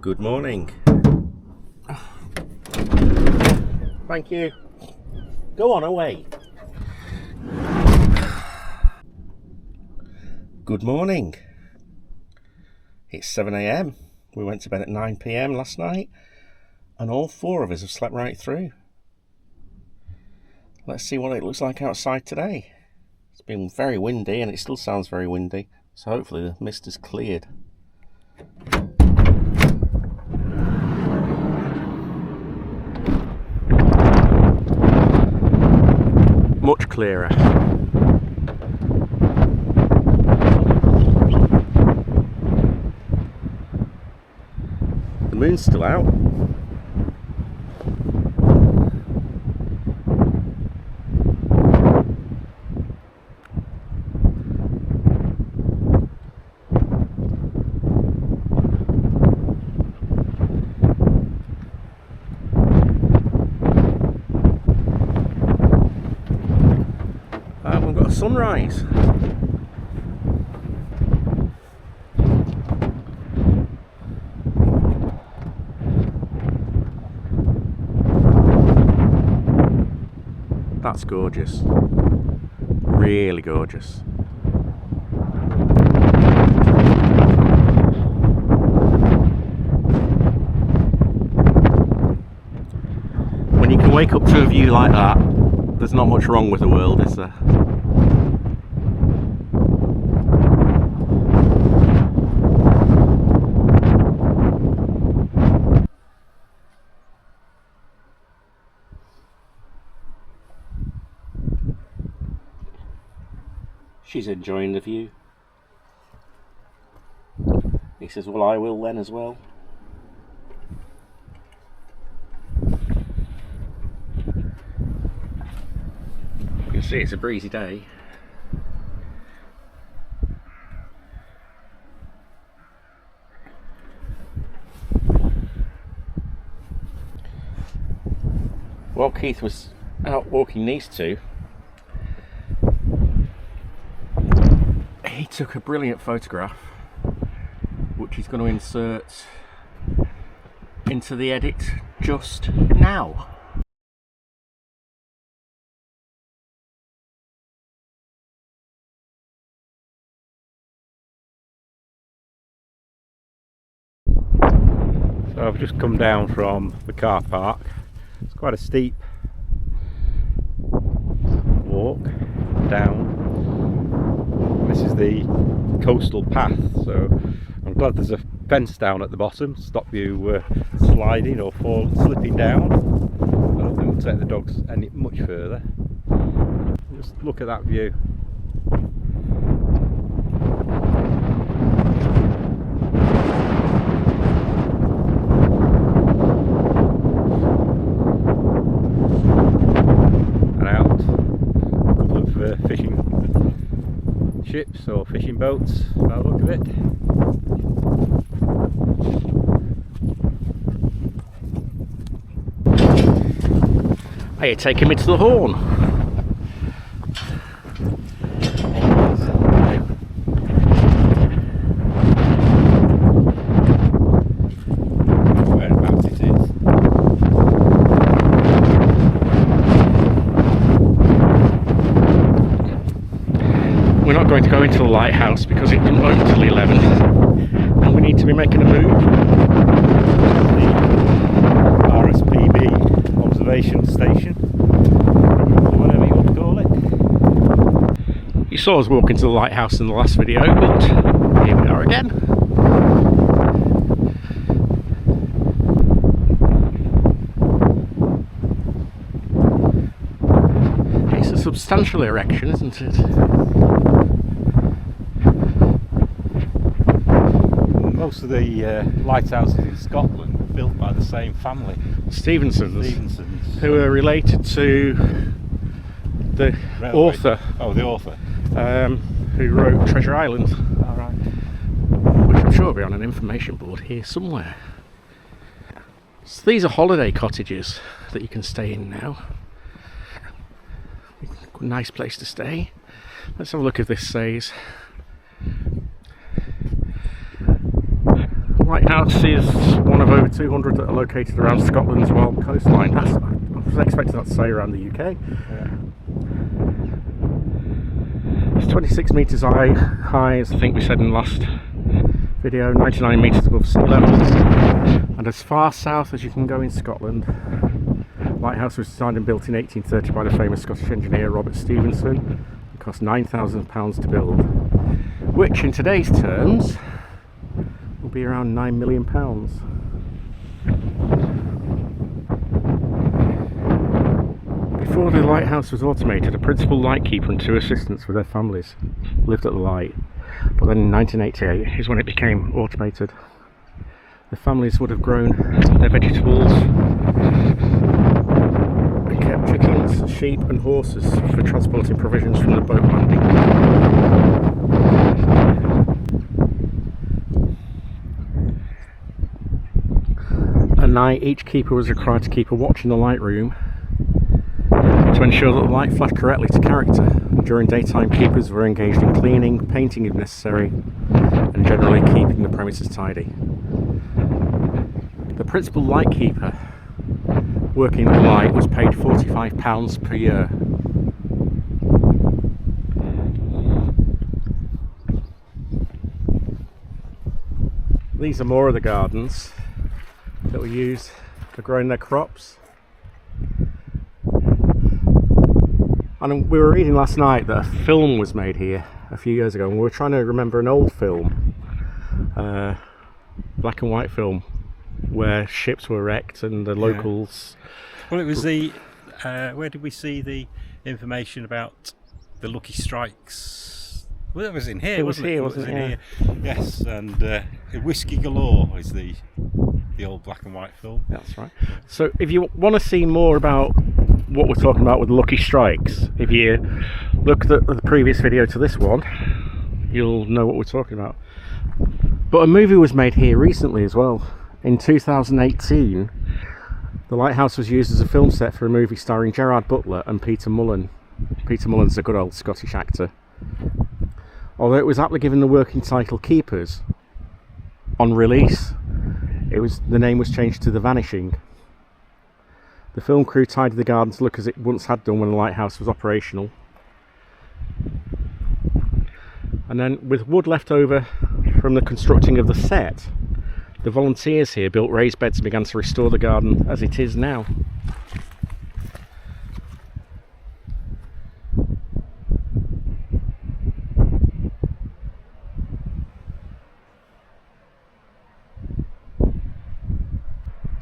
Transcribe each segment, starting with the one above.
Good morning. Thank you. Go on away. Good morning. It's 7 AM. We went to bed at 9 PM last night, and all four of us have slept right through. Let's see what it looks like outside today. It's been very windy, and it still sounds very windy, so hopefully the mist has cleared. Much clearer. The moon's still out. We've got a sunrise. That's gorgeous. Really gorgeous. When you can wake up to a view like that, there's not much wrong with the world, is there? She's enjoying the view. He says, well, I will then as well. You can see it's a breezy day. While Keith was out walking these two, he took a brilliant photograph which he's going to insert into the edit just now. So I've just come down from the car park. It's quite a steep walk down. This is the coastal path, so I'm glad there's a fence down at the bottom to stop you sliding or slipping down. I don't think we'll take the dogs any much further. Just look at that view. And out a couple of fishing ships or fishing boats by the look of it. Are you taking me to the Horn? Whereabouts it is. We're not going to go into the lighthouse because it doesn't open until 11 and we need to be making a move. The RSPB observation station, whatever you want to call it. You saw us walking to the lighthouse in the last video, but here we are again. It's a substantial erection, isn't it? Most of the lighthouses in Scotland were built by the same family, Stevensons, who are related to the author. Oh, the author. Who wrote Treasure Island. All right. Which I'm sure will be on an information board here somewhere. So these are holiday cottages that you can stay in now. Nice place to stay. Let's have a look if this says Lighthouse is one of over 200 that are located around Scotland's wild coastline. I was expecting that to say around the UK. It's 26 metres high, as I think we said in the last video, 99 metres above sea level, and as far south as you can go in Scotland. Lighthouse was designed and built in 1830 by the famous Scottish engineer Robert Stevenson. It cost £9,000 to build, which in today's terms will be around £9 million. Before the lighthouse was automated, a principal lightkeeper and 2 assistants with their families lived at the light, but then in 1988 is when it became automated. The families would have grown their vegetables and kept chickens, sheep and horses for transporting provisions from the boat landing. At night, each keeper was required to keep a watch in the light room to ensure that the light flashed correctly to character. During daytime, keepers were engaged in cleaning, painting if necessary, and generally keeping the premises tidy. The principal lightkeeper working at the light was paid £45 per year. These are more of the gardens that were used for growing their crops. And we were reading last night that a film was made here a few years ago, and we were trying to remember an old film, black and white film, where ships were wrecked and the locals... Well, it was the... where did we see the information about the Lucky Strikes? Well, it was in here, wasn't it? Here. Yes, and Whiskey Galore is the old black and white film. That's right. So if you want to see more about what we're talking about with Lucky Strikes, if you look at the previous video to this one, you'll know what we're talking about. But a movie was made here recently as well. In 2018, the lighthouse was used as a film set for a movie starring Gerard Butler and Peter Mullen. Peter Mullen's a good old Scottish actor. Although it was aptly given the working title Keepers, on release the name was changed to The Vanishing. The film crew tidied the garden to look as it once had done when the lighthouse was operational. And then, with wood left over from the constructing of the set, the volunteers here built raised beds and began to restore the garden as it is now.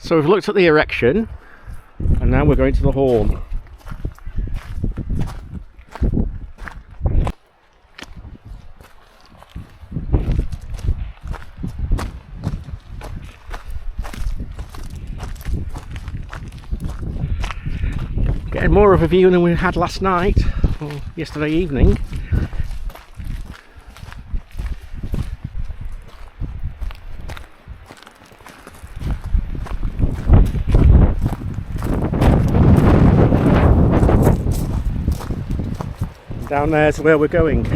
So we've looked at the erection, and now we're going to the horn. Getting more of a view than we had last night, or yesterday evening. Down there to where we're going.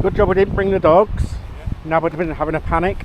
Good job we didn't bring the dogs. Yeah. Now we'd have been having a panic.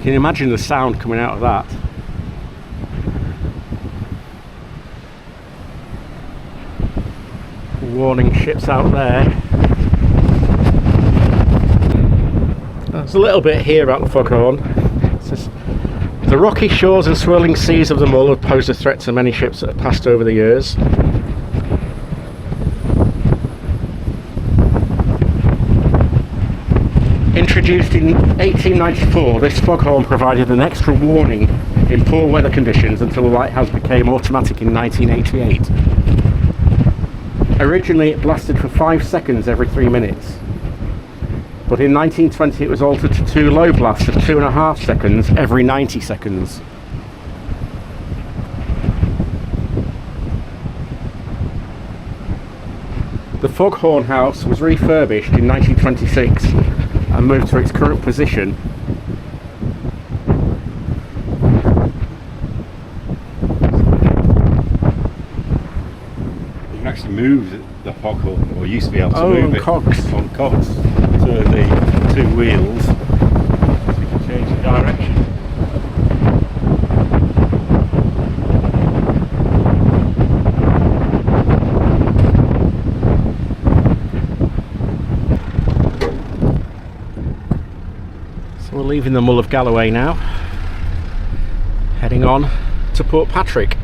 can imagine the sound coming out of that. Warning ships out there. There's a little bit here about the Foghorn. It says, the rocky shores and swirling seas of the Mull have posed a threat to many ships that have passed over the years. Introduced in 1894, this Foghorn provided an extra warning in poor weather conditions until the Lighthouse became automatic in 1988. Originally it blasted for 5 seconds every 3 minutes, but in 1920 it was altered to 2 low blasts of 2.5 seconds every 90 seconds. The Foghorn house was refurbished in 1926 and moved to its current position. You can actually move the Foghorn, or used to be able to move it cogs. On cogs to the 2 wheels, so you can change the direction. So we're leaving the Mull of Galloway now, heading on to Portpatrick.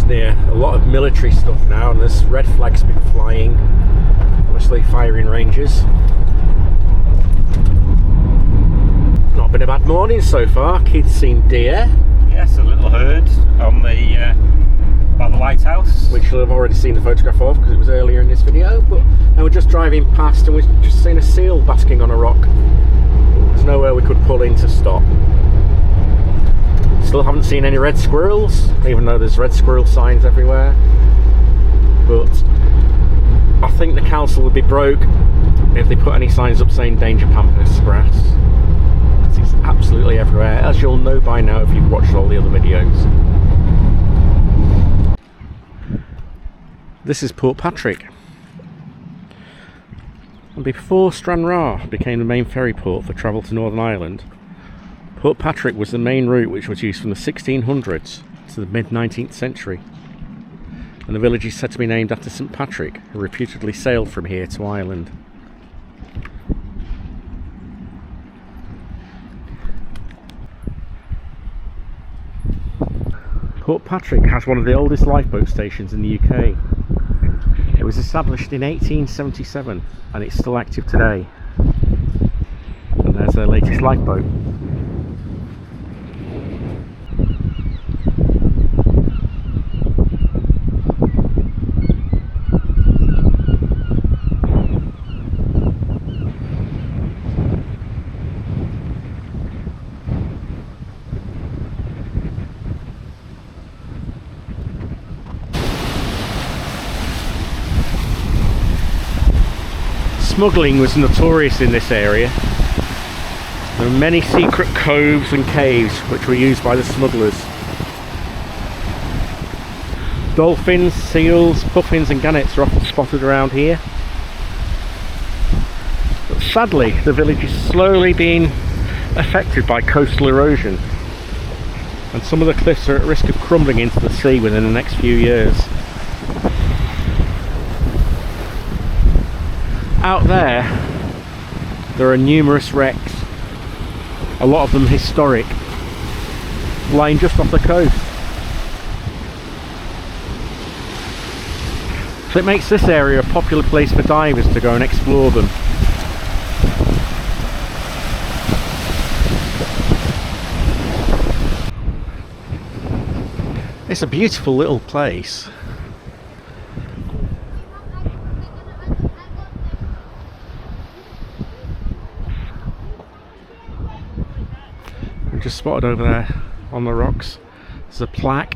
Near a lot of military stuff now, and this red flag's been flying, obviously firing ranges. Not been a bad morning so far. Kids seen deer. Yes, a little herd on the by the lighthouse, which you'll have already seen the photograph of because it was earlier in this video. But and we're just driving past and we've just seen a seal basking on a rock. There's nowhere we could pull in to stop. Still haven't seen any red squirrels, even though there's red squirrel signs everywhere. But I think the council would be broke if they put any signs up saying danger pampas grass. It's absolutely everywhere, as you'll know by now if you've watched all the other videos. This is Portpatrick. And before Stranraer became the main ferry port for travel to Northern Ireland, Portpatrick was the main route which was used from the 1600s to the mid-19th century, and the village is said to be named after St Patrick, who reputedly sailed from here to Ireland. Portpatrick has one of the oldest lifeboat stations in the UK. It was established in 1877 and it's still active today. And there's their latest lifeboat. Smuggling was notorious in this area. There were many secret coves and caves which were used by the smugglers. Dolphins, seals, puffins and gannets are often spotted around here. But sadly, the village is slowly being affected by coastal erosion, and some of the cliffs are at risk of crumbling into the sea within the next few years. Out there are numerous wrecks, a lot of them historic, lying just off the coast. So it makes this area a popular place for divers to go and explore them. It's a beautiful little place. Just spotted over there on the rocks, there's a plaque.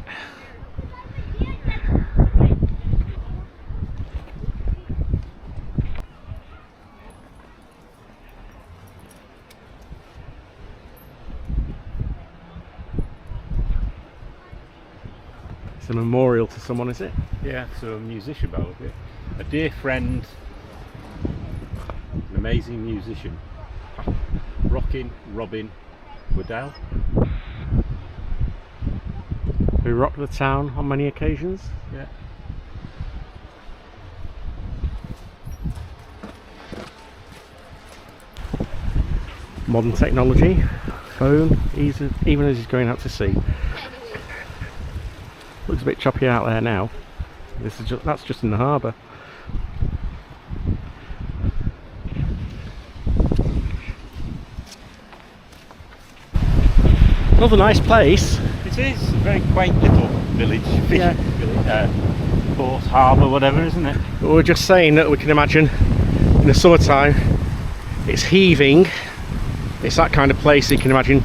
It's a memorial to someone, is it? Yeah, so a musician by the look of it. A dear friend, an amazing musician, rocking Robin Waddell. Who rocked the town on many occasions. Yeah. Modern technology, phone, even as he's going out to sea. Looks a bit choppy out there now. That's just in the harbour. Another nice place. It is a very quaint little village, Yeah. port, harbour, whatever, isn't it? But we're just saying that we can imagine in the summertime it's heaving. It's that kind of place you can imagine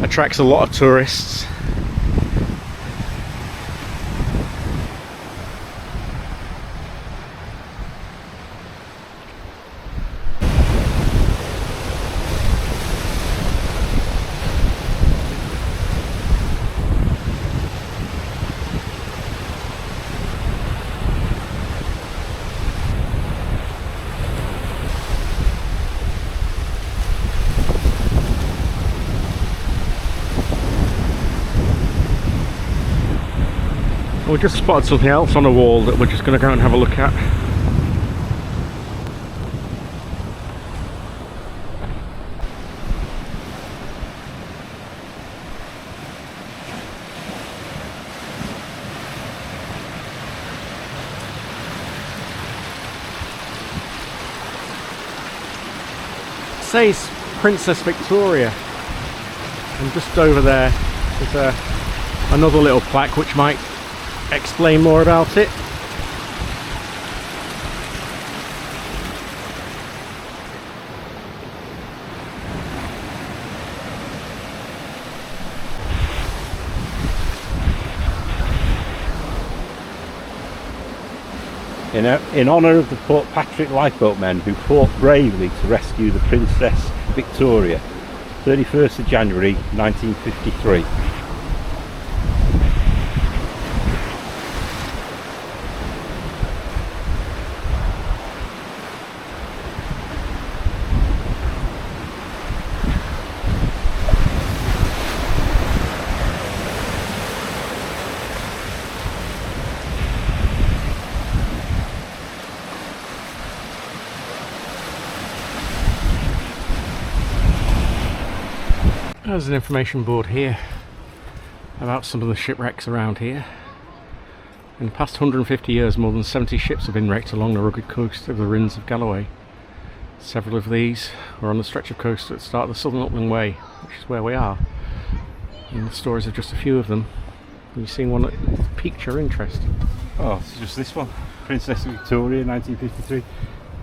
attracts a lot of tourists. We just spotted something else on a wall that we're just going to go and have a look at. It says Princess Victoria, and just over there there's another little plaque which might explain more about it. In honour of the Portpatrick lifeboat men who fought bravely to rescue the Princess Victoria, 31st of January 1953. There's an information board here about some of the shipwrecks around here. In the past 150 years, more than 70 ships have been wrecked along the rugged coast of the Mull of Galloway. Several of these were on the stretch of coast at the start of the Southern Upland Way, which is where we are. And the stories of just a few of them. Have you seen one that piqued your interest? Oh, it's just this one. Princess Victoria, 1953.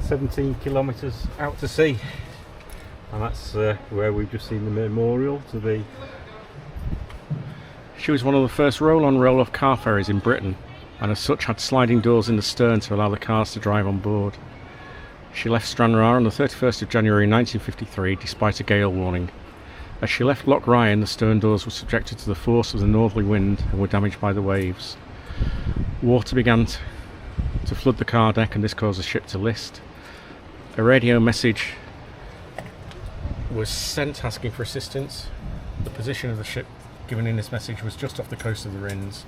17 kilometres out to sea. And that's where we've just seen the memorial to the... She was one of the first roll-on roll-off car ferries in Britain, and as such had sliding doors in the stern to allow the cars to drive on board. She left Stranraer on the 31st of January 1953 despite a gale warning. As she left Loch Ryan, the stern doors were subjected to the force of the northerly wind and were damaged by the waves. Water began to flood the car deck, and this caused the ship to list. A radio message was sent asking for assistance. The position of the ship given in this message was just off the coast of the Rins.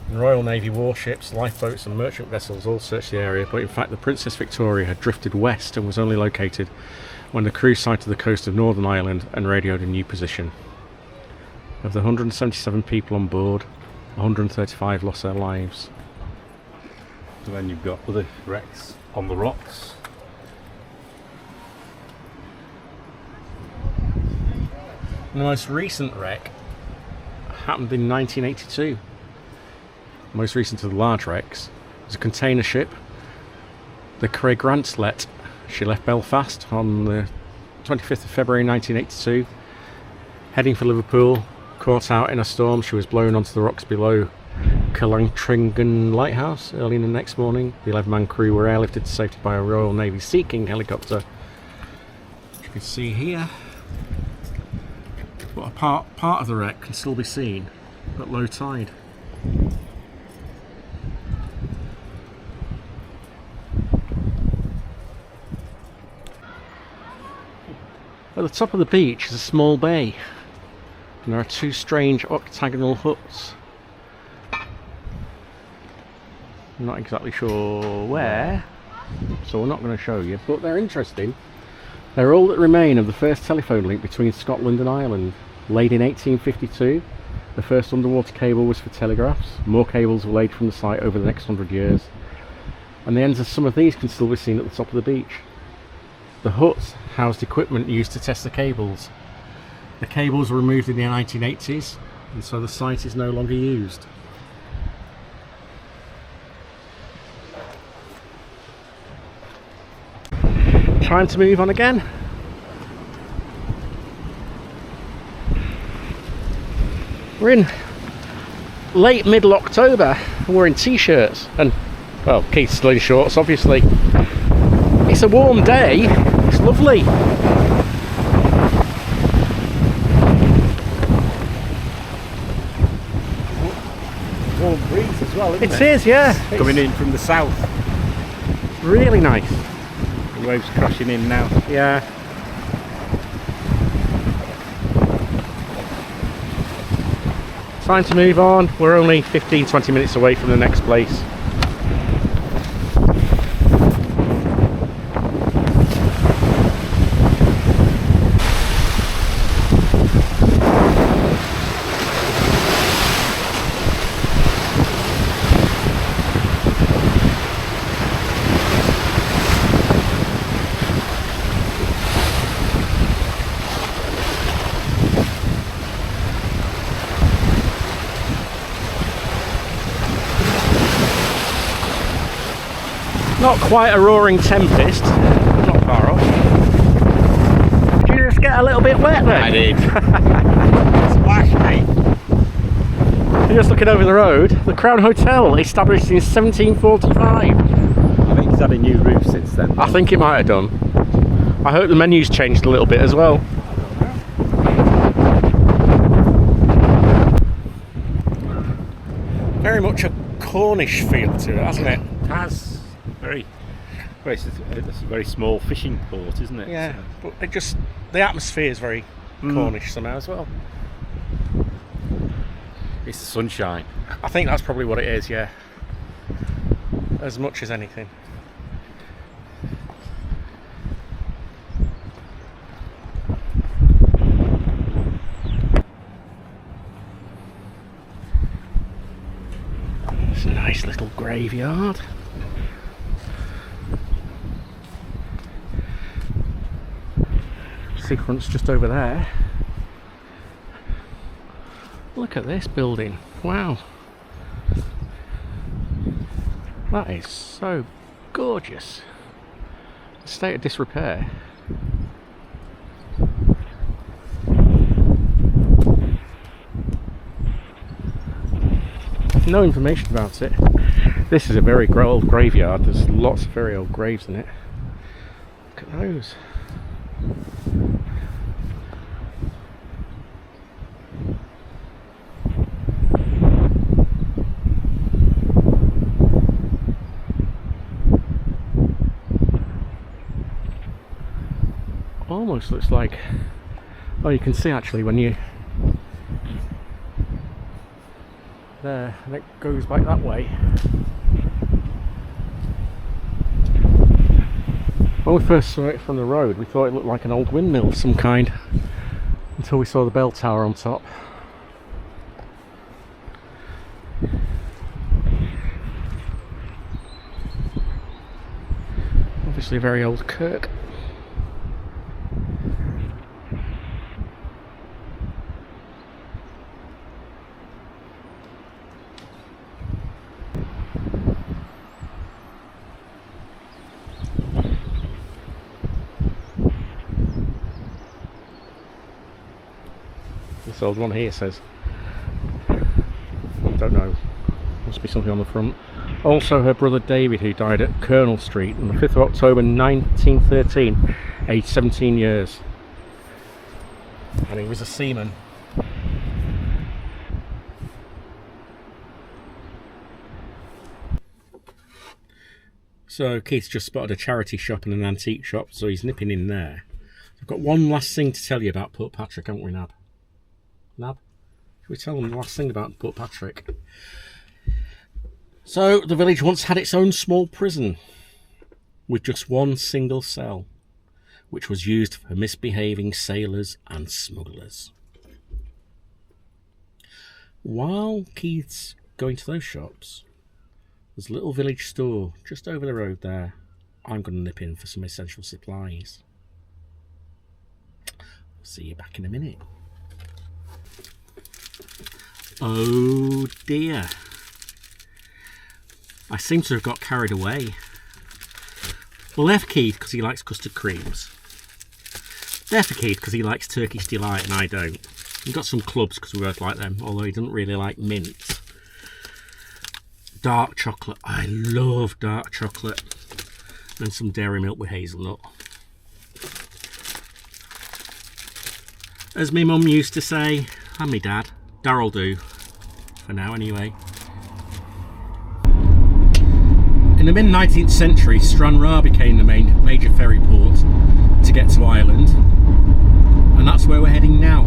And Royal Navy warships, lifeboats and merchant vessels all searched the area, but in fact the Princess Victoria had drifted west and was only located when the crew sighted the coast of Northern Ireland and radioed a new position. Of the 177 people on board, 135 lost their lives. So then you've got other wrecks on the rocks. And the most recent wreck happened in 1982. Most recent of the large wrecks was a container ship, the Craig Grantlet. She left Belfast on the 25th of February 1982, heading for Liverpool. Caught out in a storm, she was blown onto the rocks below Callantringan Lighthouse early in the next morning. The 11-man crew were airlifted to safety by a Royal Navy Sea King helicopter, which you can see here. But a part of the wreck can still be seen at low tide. At the top of the beach is a small bay, and there are two strange octagonal huts. I'm not exactly sure where, so we're not going to show you, but they're interesting. They're all that remain of the first telephone link between Scotland and Ireland, laid in 1852. The first underwater cable was for telegraphs. More cables were laid from the site over the next 100 years, and the ends of some of these can still be seen at the top of the beach. The huts housed equipment used to test the cables. The cables were removed in the 1980s, and so the site is no longer used. Time to move on again. We're in late middle October and we're in t-shirts and, well, Keith's still in shorts obviously. It's a warm day, it's lovely. Warm breeze as well, isn't it? It is, yeah. Coming in from the south. Really nice. The waves crashing in now. Yeah. Time to move on. We're only 15-20 minutes away from the next place. Not quite a roaring tempest, not far off. Did you just get a little bit wet then? I did. Splash, mate. You're just looking over the road. The Crown Hotel, established in 1745. I think it's had a new roof since then. I think it might have done. I hope the menu's changed a little bit as well. Very much a Cornish feel to it, hasn't it? It has. It's a very small fishing port, isn't it? Yeah, So. but it just, the atmosphere is very Cornish somehow as well. It's the sunshine. I think that's probably what it is, yeah. As much as anything. It's a nice little graveyard. Seafront's just over there. Look at this building. Wow. That is so gorgeous. State of disrepair. No information about it. This is a very old graveyard. There's lots of very old graves in it. Look at those. Almost looks like, oh, you can see actually when you there, and it goes back that way. When we first saw it from the road, we thought it looked like an old windmill of some kind, until we saw the bell tower on top. Obviously a very old kirk. This old one here says, don't know, must be something on the front. Also her brother David, who died at Colonel Street on the 5th of October 1913, aged 17 years. And he was a seaman. So Keith's just spotted a charity shop and an antique shop, so he's nipping in there. I've got one last thing to tell you about Portpatrick, haven't we, Nab? Nab? Should we tell them the last thing about Portpatrick? So, the village once had its own small prison with just one single cell, which was used for misbehaving sailors and smugglers. While Keith's going to those shops, there's a little village store just over the road there. I'm going to nip in for some essential supplies. I'll see you back in a minute. Oh dear. I seem to have got carried away. Well, left Keith because he likes custard creams. There for Keith because he likes Turkish Delight and I don't. We've got some clubs because we both like them, although he doesn't really like mint. Dark chocolate. I love dark chocolate. And some dairy milk with hazelnut. As my mum used to say, and my dad, Darrell do. For now anyway. In the mid-19th century, Stranraer became the major ferry port to get to Ireland. And that's where we're heading now.